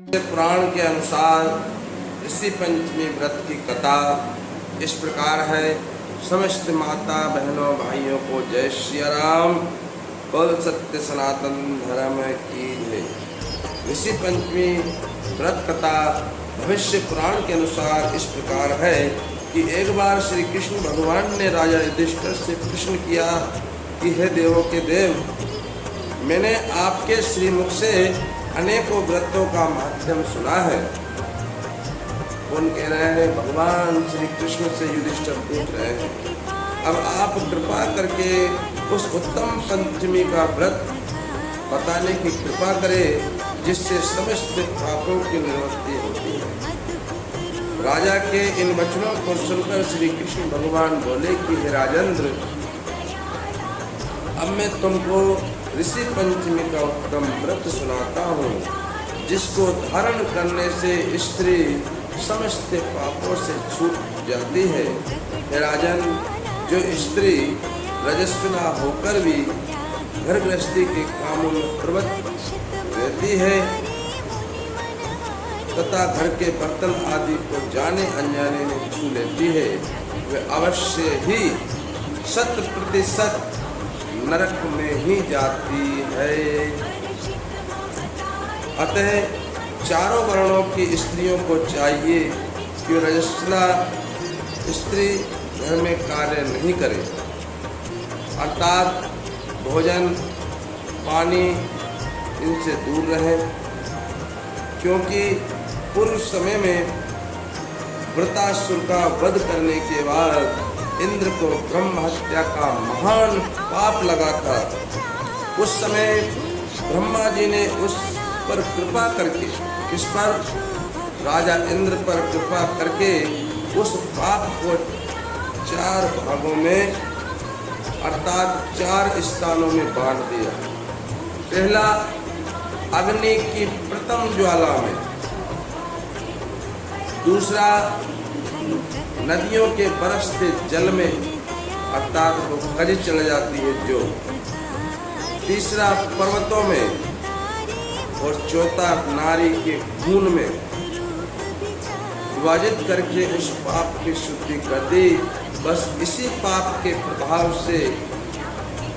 पुराण के अनुसार ऋषि पंचमी व्रत की कथा इस प्रकार है। समस्त माता बहनों भाइयों को जय श्री राम। बोल सत्य सनातन धर्म की जय। ऋषि पंचमी व्रत कथा भविष्य पुराण के अनुसार इस प्रकार है कि एक बार श्री कृष्ण भगवान ने राजा युधिष्ठिर से प्रश्न किया कि हे देवों के देव, मैंने आपके श्रीमुख से अनेकों व्रतों का माध्यम सुना है। कौन कह रहे हैं? भगवान श्री कृष्ण से युधिष्ठिर पूछ रहे हैं, अब आप कृपा करके उस उत्तम पंचमी का व्रत बताने की कृपा करें जिससे समस्त पापों की निवृत्ति होती है। राजा के इन वचनों को सुनकर श्री कृष्ण भगवान बोले कि हे राजेंद्र, अब मैं तुमको ऋषि पंचमी का उत्तम व्रत सुनाता हूँ जिसको धारण करने से स्त्री समस्त पापों से छूट जाती है। हे राजन, जो स्त्री रजस्वला होकर भी घर गृहस्थी के कामों में प्रवृत्त रहती है तथा घर के बर्तन आदि को जाने अनजाने में छू लेती है, वे अवश्य ही 100% नरक में ही जाती है। अतः चारों वर्णों की स्त्रियों को चाहिए कि रजस्वला स्त्री घर में कार्य नहीं करे, अर्थात भोजन पानी इनसे दूर रहे, क्योंकि पूर्व समय में वृत्रासुर का वध करने के बाद इंद्र को ब्रह्म हत्या का महान पाप लगा था। उस समय ब्रह्मा जी ने उस पर कृपा करके, किस पर? राजा इंद्र पर कृपा करके उस पाप को 4 भागों में अर्थात 4 स्थानों में बांट दिया। पहला अग्नि की प्रथम ज्वाला में, दूसरा नदियों के बरसते जल में अर्थात वो कजी चल जाती है जो, तीसरा पर्वतों में और चौथा नारी के खून में विभाजित करके उस पाप की शुद्धि कर दी। बस इसी पाप के प्रभाव से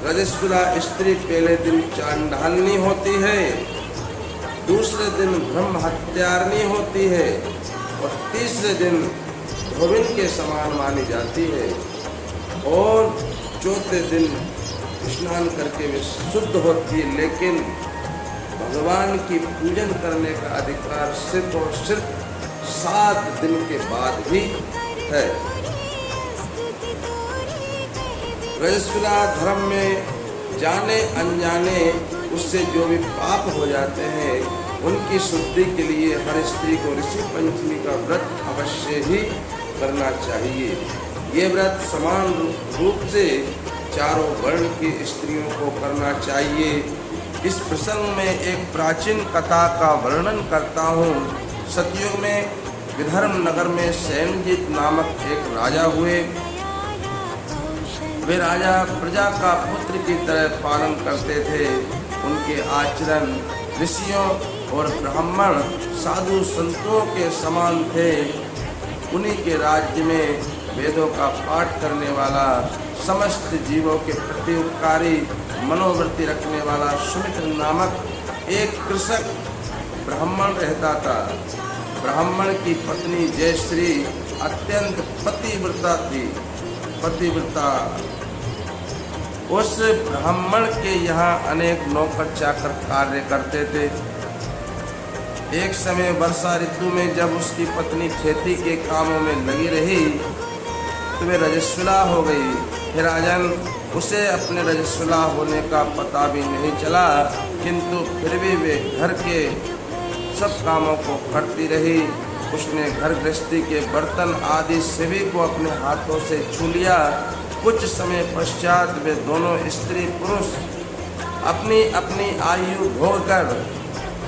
रजस्वला स्त्री पहले दिन चांडालनी होती है, दूसरे दिन ब्रह्म हत्यारनी होती है और तीसरे दिन धोबिन के समान मानी जाती है और चौथे दिन स्नान करके वे शुद्ध होती है। लेकिन भगवान की पूजन करने का अधिकार सिर्फ और सिर्फ 7 दिन के बाद ही है। रजस्वला धर्म में जाने अनजाने उससे जो भी पाप हो जाते हैं उनकी शुद्धि के लिए हर स्त्री को ऋषि पंचमी का व्रत अवश्य ही करना चाहिए। ये व्रत समान रूप से चारों वर्ण की स्त्रियों को करना चाहिए। इस प्रसंग में एक प्राचीन कथा का वर्णन करता हूँ। सतयुग में विदर्भ नगर में सैनजीत नामक एक राजा हुए। वे राजा प्रजा का पुत्र की तरह पालन करते थे। उनके आचरण ऋषियों और ब्राह्मण साधु संतों के समान थे। उन्हीं के राज्य में वेदों का पाठ करने वाला, समस्त जीवों के प्रति उपकारी मनोवृत्ति रखने वाला सुमित्र नामक एक कृषक ब्राह्मण रहता था। ब्राह्मण की पत्नी जयश्री अत्यंत पतिव्रता थी। पतिव्रता उस ब्राह्मण के यहाँ अनेक नौकर चाकर कार्य करते थे। एक समय वर्षा ऋतु में जब उसकी पत्नी खेती के कामों में लगी रही तो वे रजस्वला हो गई। हे राजन, उसे अपने रजस्वला होने का पता भी नहीं चला, किंतु फिर भी वे घर के सब कामों को करती रही। उसने घर गृहस्थी के बर्तन आदि सभी को अपने हाथों से छू लिया। कुछ समय पश्चात वे दोनों स्त्री पुरुष अपनी अपनी आयु भोगकर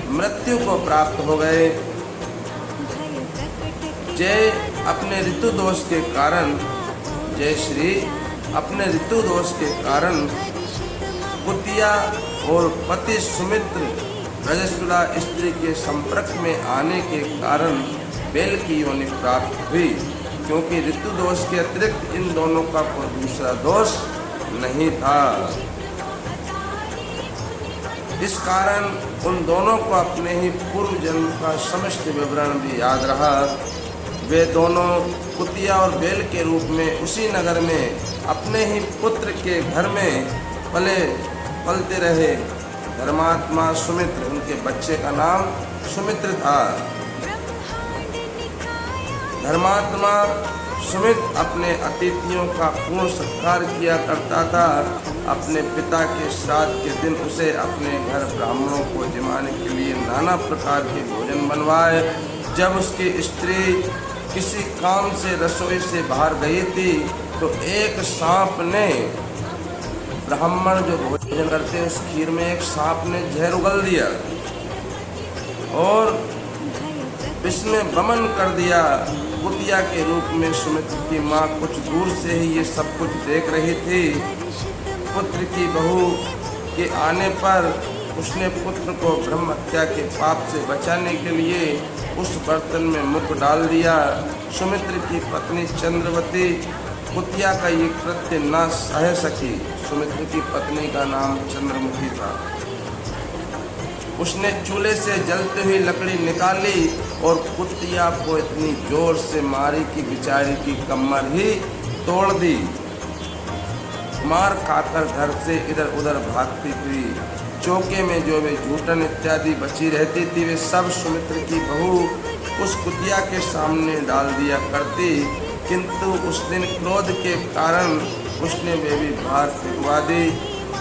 मृत्यु को प्राप्त हो गए। जय अपने ऋतु दोष के कारण, जय श्री अपने ऋतु दोष के कारण पुतिया और पति सुमित्र रजस्वला स्त्री के संपर्क में आने के कारण बैल की योनि प्राप्त हुई, क्योंकि ऋतु दोष के अतिरिक्त इन दोनों का कोई दूसरा दोष नहीं था। इस कारण उन दोनों को अपने ही पूर्व जन्म का समस्त विवरण भी याद रहा। वे दोनों कुतिया और बैल के रूप में उसी नगर में अपने ही पुत्र के घर में पलते रहे। धर्मात्मा सुमित्र, उनके बच्चे का नाम सुमित्र था। धर्मात्मा सुमित्र अपने अतिथियों का पूर्ण सत्कार किया करता था। अपने पिता के श्राद्ध के दिन उसे अपने घर ब्राह्मणों को जिमाने के लिए नाना प्रकार के भोजन बनवाए। जब उसकी स्त्री किसी काम से रसोई से बाहर गई थी तो एक सांप ने, ब्राह्मण जो भोजन करते उस खीर में एक सांप ने जहर उगल दिया और इसमें वमन कर दिया। कुतिया के रूप में सुमित्र की माँ कुछ दूर से ही ये सब कुछ देख रही थी। पुत्र की बहू के आने पर उसने पुत्र को ब्रह्म हत्या के पाप से बचाने के लिए उस बर्तन में मुख डाल दिया। सुमित्र की पत्नी चंद्रवती कुतिया का ये कृत्य न सह सकी। सुमित्र की पत्नी का नाम चंद्रमुखी था। उसने चूल्हे से जलती हुई लकड़ी निकाली और कुतिया को इतनी जोर से मारी कि बेचारी की कमर ही तोड़ दी। मार खाकर घर से इधर उधर भागती हुई चौके में जो वे जूठन इत्यादि बची रहती थी वे सब सुमित्र की बहू उस कुतिया के सामने डाल दिया करती, किंतु उस दिन क्रोध के कारण उसने वे भी बाहर फेंकवा दी।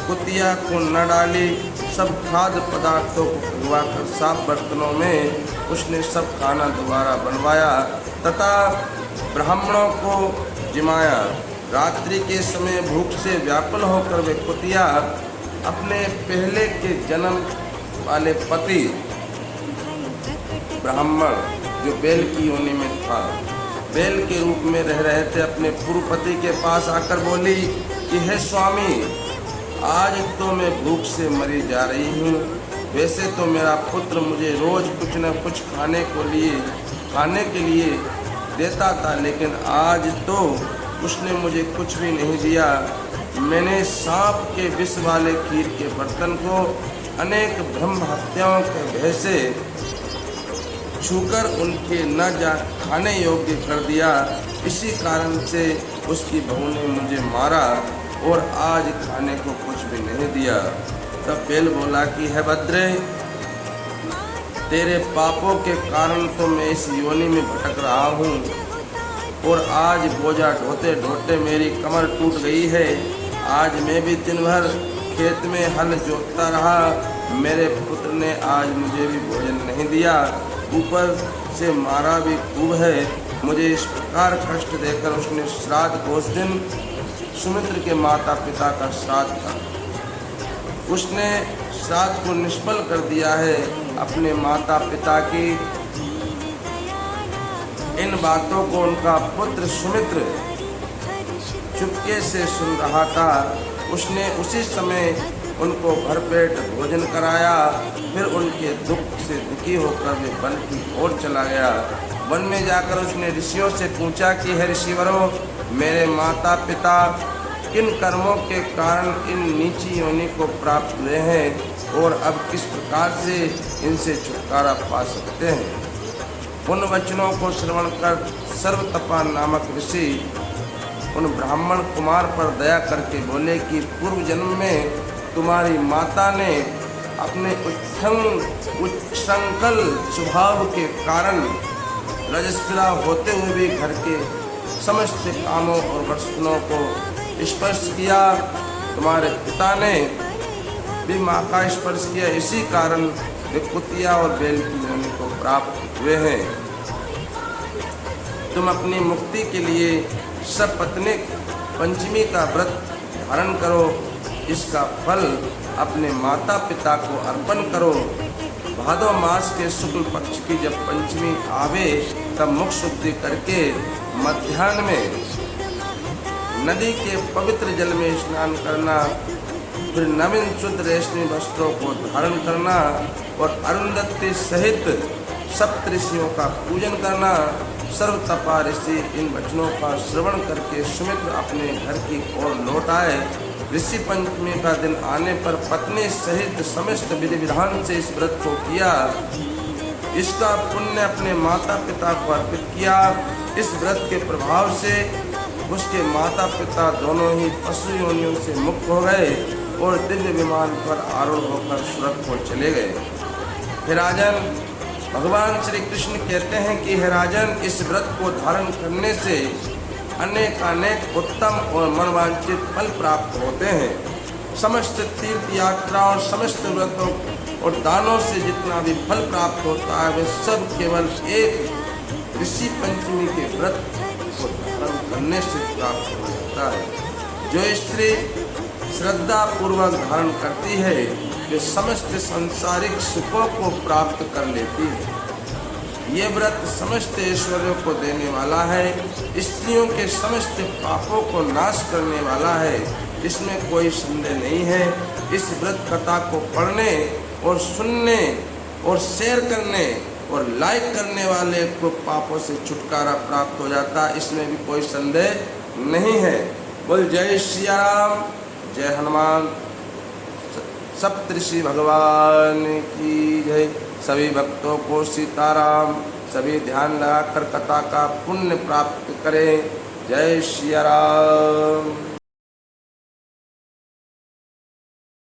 कुतिया को न डाली, सब खाद्य पदार्थों को भिगवा कर साफ बर्तनों में उसने सब खाना दोबारा बनवाया तथा ब्राह्मणों को जिमाया। रात्रि के समय भूख से व्याकुल होकर वे कुतिया अपने पहले के जन्म वाले पति ब्राह्मण जो बैल की योनि में था, बैल के रूप में रह रहे थे, अपने पूर्व पति के पास आकर बोली कि हे स्वामी, आज तो मैं भूख से मरी जा रही हूँ। वैसे तो मेरा पुत्र मुझे रोज कुछ न कुछ खाने के लिए देता था, लेकिन आज तो उसने मुझे कुछ भी नहीं दिया। मैंने सांप के विष वाले खीर के बर्तन को अनेक ब्रह्म हत्याओं के भय से छूकर उनके न जा खाने योग्य कर दिया। इसी कारण से उसकी बहू ने मुझे मारा और आज खाने को कुछ भी नहीं दिया। तब बैल बोला कि हे भद्रे, तेरे पापों के कारण तो मैं इस योनि में भटक रहा हूँ और आज बोझा ढोते ढोते मेरी कमर टूट गई है। आज मैं भी दिन भर खेत में हल जोतता रहा। मेरे पुत्र ने आज मुझे भी भोजन नहीं दिया, ऊपर से मारा भी खूब है। मुझे इस प्रकार कष्ट देकर उसने श्राद्ध को, उस दिन सुमित्र के माता पिता का श्राद्ध था, उसने श्राद्ध को निष्फल कर दिया है। अपने माता पिता की इन बातों को उनका पुत्र सुमित्र चुपके से सुन रहा था। उसने उसी समय उनको भरपेट भोजन कराया। फिर उनके दुख से दुखी होकर वे वन की ओर चला गया। वन में जाकर उसने ऋषियों से पूछा कि हे ऋषिवरों, मेरे माता पिता किन कर्मों के कारण इन नीची योनि को प्राप्त हुए हैं और अब किस प्रकार से इनसे छुटकारा पा सकते हैं। उन वचनों को श्रवण कर सर्वतपा नामक ऋषि उन ब्राह्मण कुमार पर दया करके बोले कि पूर्व जन्म में तुम्हारी माता ने अपने उच्छृंखल स्वभाव के कारण रजस्वला होते हुए भी घर के समस्त कामों और वस्तुओं को स्पर्श किया। तुम्हारे पिता ने भी माँ का स्पर्श किया, इसी कारण वे कुतिया और बैल की योनि को प्राप्त हुए हैं। तुम अपनी मुक्ति के लिए सपत्नीक पंचमी का व्रत धारण करो। इसका फल अपने माता पिता को अर्पण करो। भादो मास के शुक्ल पक्ष की जब पंचमी आवे तब मुख शुद्धि करके मध्याह्न में नदी के पवित्र जल में स्नान करना। फिर नवीन शुद्ध रेशमी वस्त्रों को धारण करना और अरुंधति सहित सप्तऋषियों का पूजन करना। सर्वतपा ऋषि इन वचनों का श्रवण करके सुमित्र अपने घर की ओर लौट आए। ऋषि पंचमी का दिन आने पर पत्नी सहित समस्त विधि विधान से इस व्रत को किया। इसका पुण्य अपने माता पिता को अर्पित किया। इस व्रत के प्रभाव से उसके माता पिता दोनों ही पशु योनियों से मुक्त हो गए और दिव्य विमान पर आरूढ़ होकर स्वर्ग को चले गए। हे राजन, भगवान श्री कृष्ण कहते हैं कि हे राजन, इस व्रत को धारण करने से अनेक उत्तम और मनवांछित फल प्राप्त होते हैं। समस्त तीर्थ यात्राओं, समस्त व्रतों और दानों से जितना भी फल प्राप्त होता है वे सब केवल एक ऋषि पंचमी के व्रत को धारण करने से प्राप्त हो जाता है। जो स्त्री श्रद्धा पूर्वक धारण करती है वे समस्त सांसारिक सुखों को प्राप्त कर लेती है। ये व्रत समस्त ऐश्वर्यों को देने वाला है, स्त्रियों के समस्त पापों को नाश करने वाला है, इसमें कोई संदेह नहीं है। इस व्रत कथा को पढ़ने और सुनने और शेयर करने और लाइक करने वाले को पापों से छुटकारा प्राप्त हो जाता है, इसमें भी कोई संदेह नहीं है। बोल जय श्री राम, जय हनुमान, सप्तऋषि भगवान की जय। सभी भक्तों को सीताराम। सभी ध्यान लगाकर कथा का पुण्य प्राप्त करें। जय श्री राम।